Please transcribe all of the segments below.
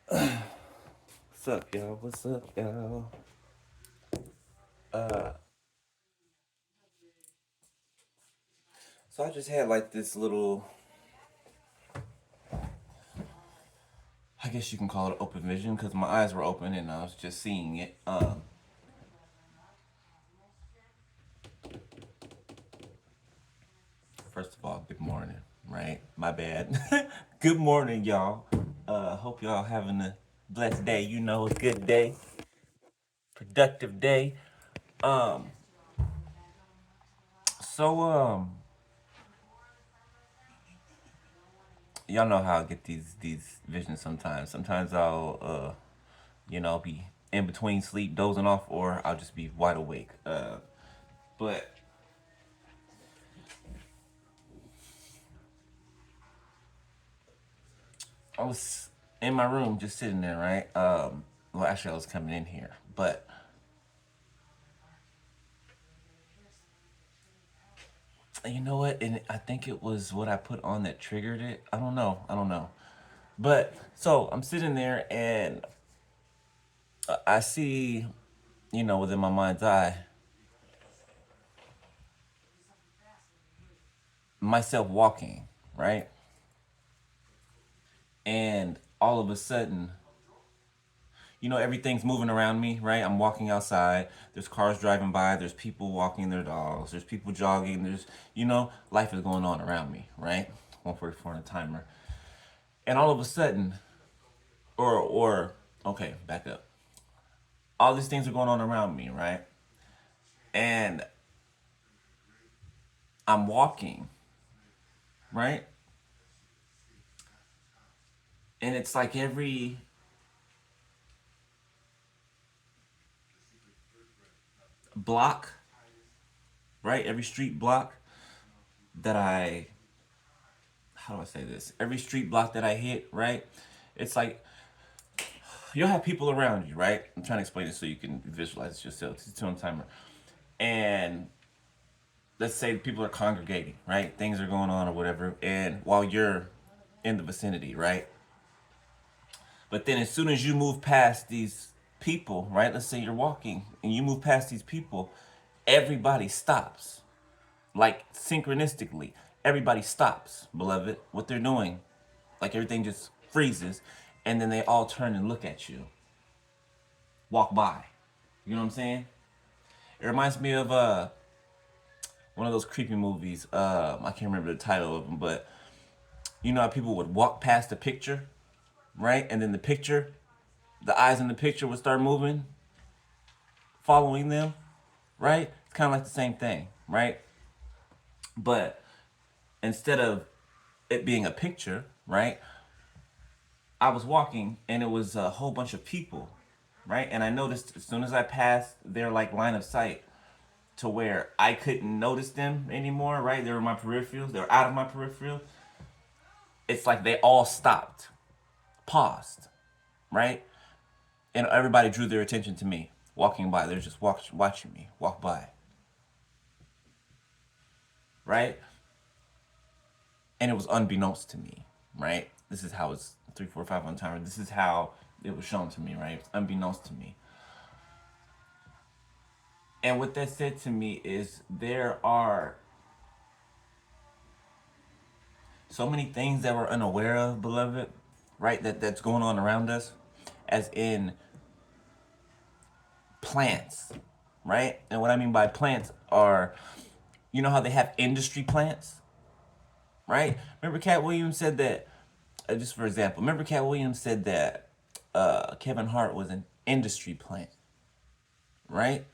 What's up, y'all? What's up, y'all? Uh, so I just had like this little, I guess you can call it open vision because my eyes were open and I was just seeing it. First of all, good morning, right? My bad. Good morning, y'all. Hope y'all having a blessed day. You know, a good day, productive day. Um, so y'all know how I get these visions sometimes. Sometimes I'll be in between sleep, dozing off, or I'll just be wide awake. But I was in my room just sitting there, right? Well, actually, I was coming in here, but you know what? And I think it was what I put on that triggered it. I don't know. I don't know. But so I'm sitting there and I see, within my mind's eye, myself walking, right? And all of a sudden, everything's moving around me, right? I'm walking outside. There's cars driving by. There's people walking their dogs. There's people jogging. Life is going on around me, right? 144 on a timer. And all of a sudden, okay, back up. All these things are going on around me, right? And I'm walking, right? And it's like every block, right? Every street block that how do I say this? Every street block that I hit, right? It's like you'll have people around you, right? I'm trying to explain it so you can visualize it yourself. It's a two timer. And let's say people are congregating, right? Things are going on or whatever. And while you're in the vicinity, right? But then as soon as you move past these people, right? Let's say you're walking and you move past these people, everybody stops. Like synchronistically, everybody stops, beloved. What they're doing, like everything just freezes, and then they all turn and look at you, walk by. You know what I'm saying? It reminds me of one of those creepy movies. I can't remember the title of them, but you know how people would walk past the picture, right? And then the eyes in the picture would start moving, following them, right? It's kind of like the same thing, right? But instead of it being a picture, right? I was walking and it was a whole bunch of people, right? And I noticed as soon as I passed their like line of sight to where I couldn't notice them anymore, right? They were my peripherals, they were out of my peripheral. It's like they all stopped, paused, right? And everybody drew their attention to me walking by. They're just watching me walk by, right? And it was unbeknownst to me, right? This is how it's 3, 4, 5 on timer. This is how it was shown to me, right? It's unbeknownst to me. And what that said to me is there are so many things that we're unaware of, beloved, right? That's going on around us, as in plants, right? And what I mean by plants are, you know how they have industry plants, right? Remember Cat Williams said that, just for example, remember Cat Williams said that Kevin Hart was an industry plant, right?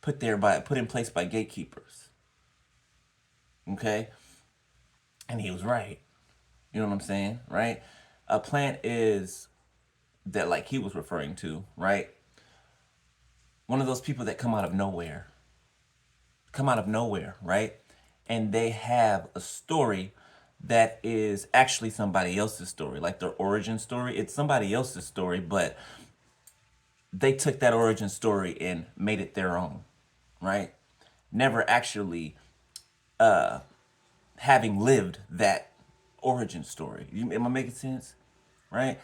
Put in place by gatekeepers, okay? And he was right. You know what I'm saying, right? A plant is that like he was referring to, right? One of those people that come out of nowhere, right? And they have a story that is actually somebody else's story, like their origin story. It's somebody else's story, but they took that origin story and made it their own, right? Never actually having lived that origin story. Am I making sense? Right?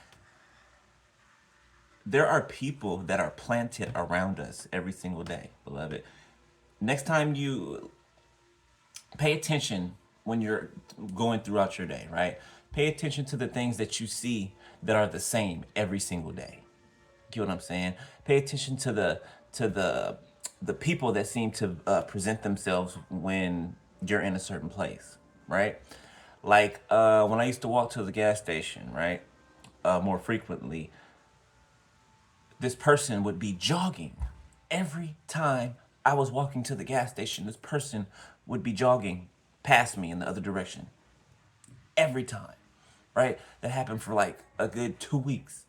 there are people that are planted around us every single day, beloved. Next time you pay attention when you're going throughout your day, right? Pay attention to the things that you see that are the same every single day. Get what I'm saying? Pay attention to the people that seem to present themselves when you're in a certain place, right? Like when I used to walk to the gas station, right? More frequently, this person would be jogging every time I was walking to the gas station. This person would be jogging past me in the other direction every time, right? That happened for like a good 2 weeks,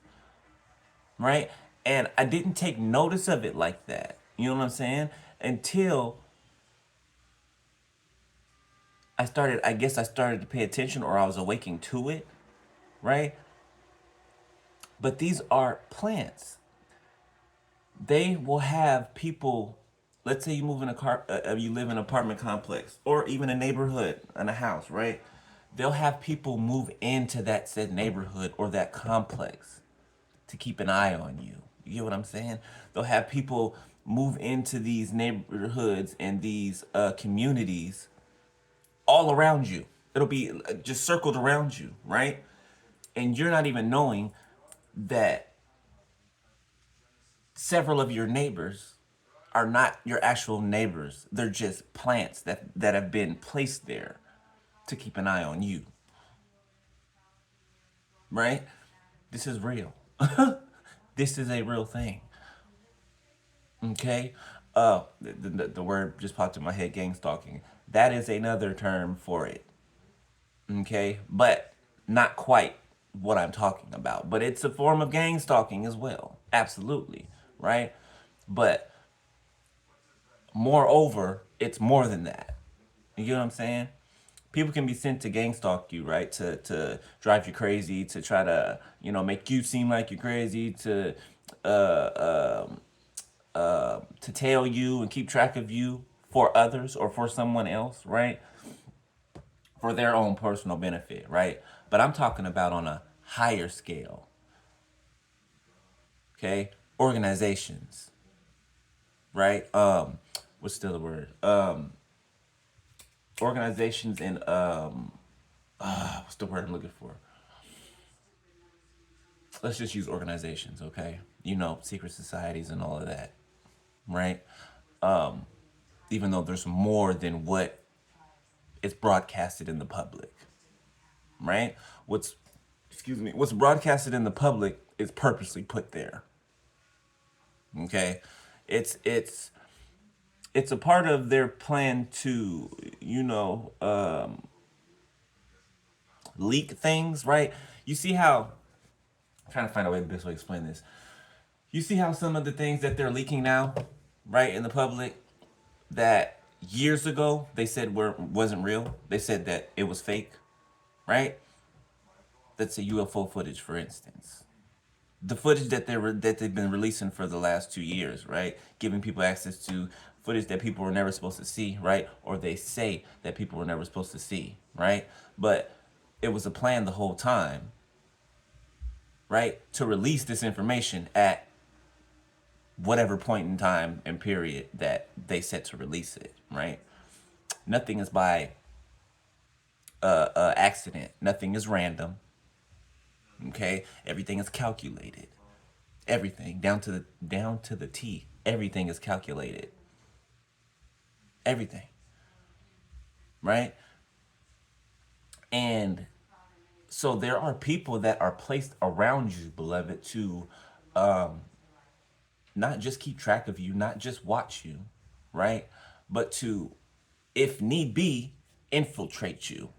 right? And I didn't take notice of it like that. You know what I'm saying? Until I guess I started to pay attention or I was awaking to it, right? But these are plants. They will have people, let's say you move in a car, you live in an apartment complex or even a neighborhood and a house, right? They'll have people move into that said neighborhood or that complex to keep an eye on you. You get what I'm saying? They'll have people move into these neighborhoods and these communities all around you. It'll be just circled around you, right? And you're not even knowing that several of your neighbors are not your actual neighbors. They're just plants that have been placed there to keep an eye on you, right? This is real. This is a real thing. Okay? The word just popped in my head, gang stalking. That is another term for it. Okay? But not quite what I'm talking about. But it's a form of gang stalking as well. Absolutely. Right? But moreover, it's more than that. You get what I'm saying? People can be sent to gang stalk you, right? To drive you crazy, to try to, make you seem like you're crazy, to tail you and keep track of you for others or for someone else, right? For their own personal benefit, right? But I'm talking about on a higher scale, okay? Organizations, right? What's still the word? Organizations and what's the word I'm looking for? Let's just use organizations, okay? Secret societies and all of that, right? Even though there's more than what is broadcasted in the public, right? What's broadcasted in the public is purposely put there. Okay? It's it's a part of their plan to, leak things, right? You see how I'm trying to find a way the best way to explain this. You see how some of the things that they're leaking now, right, in the public, that years ago they said wasn't real. They said that it was fake, right? Let's say UFO footage, for instance. The footage that they've been releasing for the last 2 years, right? Giving people access to footage that people were never supposed to see, right? Or they say that people were never supposed to see, right? But it was a plan the whole time, right? To release this information at whatever point in time and period that they set to release it, right? Nothing is by accident. Nothing is random. Okay, everything is calculated. Everything down to the T. Everything is calculated. Everything, right? And so there are people that are placed around you, beloved, to not just keep track of you, not just watch you, right? But to, if need be, infiltrate you.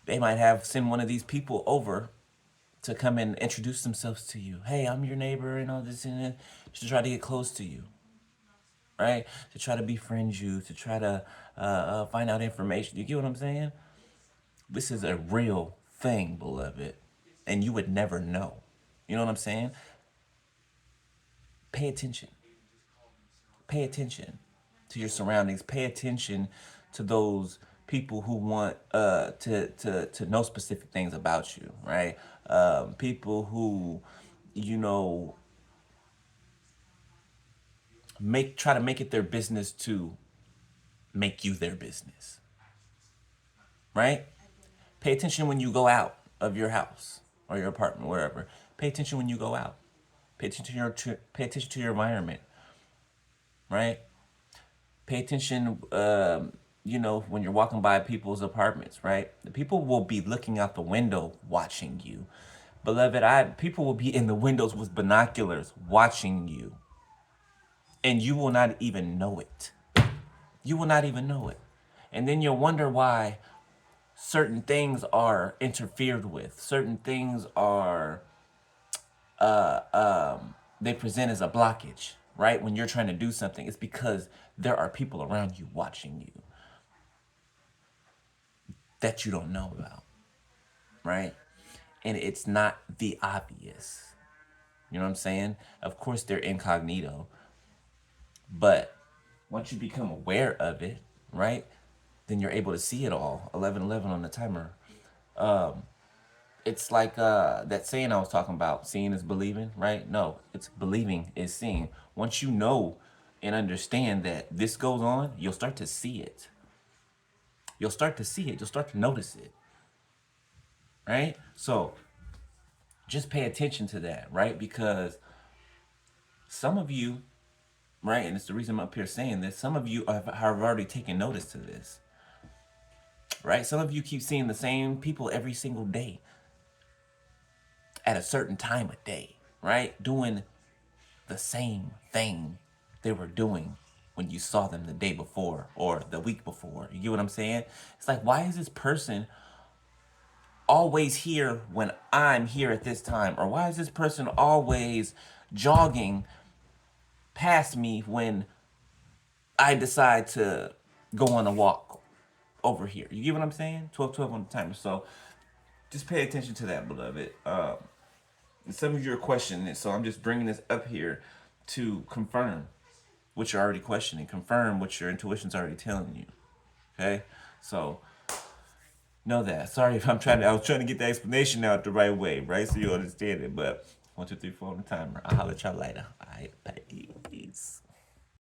They might have send one of these people over to come and introduce themselves to you. Hey, I'm your neighbor and all this and that, to try to get close to you, right? To try to befriend you, to try to find out information. You get what I'm saying? This is a real thing, beloved, and you would never know. You know what I'm saying? Pay attention. Pay attention to your surroundings. Pay attention to those people who want to know specific things about you, right? People who, you know, try to make it their business to make you their business, right? Pay attention when you go out of your house or your apartment, wherever. Pay attention when you go out. Pay attention to your environment, right? Pay attention, you know, when you're walking by people's apartments, right? The people will be looking out the window watching you. Beloved, people will be in the windows with binoculars watching you, and you will not even know it. You will not even know it. And then you'll wonder why certain things are interfered with. Certain things are they present as a blockage, right? When you're trying to do something, it's because there are people around you watching you that you don't know about, right? And it's not the obvious. You know what I'm saying? Of course, they're incognito, but once you become aware of it, right, then you're able to see it all. 11:11 on the timer. It's like that saying I was talking about, seeing is believing, right? No, it's believing is seeing. Once you know and understand that this goes on, you'll start to see it. You'll start to see it. You'll start to notice it, right? So just pay attention to that, right? Because some of you, right, and it's the reason I'm up here saying this, some of you have already taken notice to this, right? Some of you keep seeing the same people every single day at a certain time of day, right? Doing the same thing they were doing when you saw them the day before or the week before. You get what I'm saying? It's like, why is this person always here when I'm here at this time? Or why is this person always jogging past me when I decide to go on a walk over here? You get what I'm saying? 12:12 on the timer. So just pay attention to that, beloved. Some of you are questioning it, so I'm just bringing this up here to confirm what you're already questioning, confirm what your intuition's already telling you. Okay, so know that. Sorry if I was trying to get the explanation out the right way, right? So you understand it. But 1, 2, 3, 4 on the timer. I'll holler at y'all later. All right, bye.